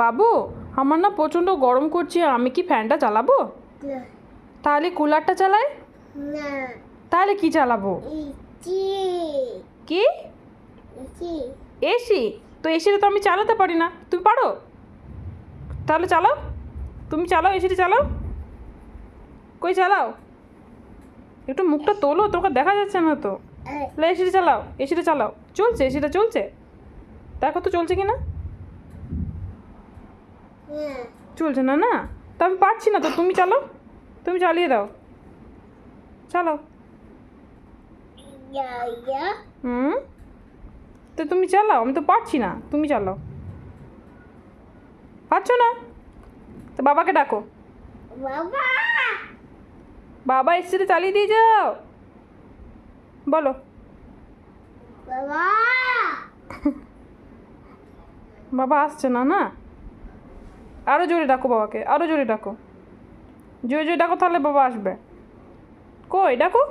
বাবু, আমার না প্রচণ্ড গরম করছে, আমি কি ফ্যানটা চালাবো? না তাহলে কুলারটা চালাই? না তাহলে কি চালাবো? ইচি কি? Itchy AC? তো এসিটা তো আমি চালাতে পারি না, তুমি পারো? তাহলে চালাও, তুমি চালাও, এসিটা চালাও। কই চালাও, একটু মুখটা তোলো, তোমাকে দেখা যাচ্ছে না তো। তাহলে এসিটা চালাও, এসিটা চালাও। চলছে, এসিটা চলছে, দেখো তো চলছে কি না। চলছে না না, তো আমি পারছি না তো, তুমি চালাও, তুমি চালিয়ে দাও, চালাও। ইয়া হুম, তো তুমি চালাও, আমি তো পারছি না, তুমি চালাও। পারছো না তো বাবাকে ডাকো। বাবা বাবা এসিটা চালিয়ে দিয়ে যাও, বলো। বাবা বাবা আসছে না না, আরও জোরে ডাকো বাবাকে, আরও জোরে ডাকো, জোরে জোরে ডাকো, তাহলে বাবা আসবে। কই ডাকো।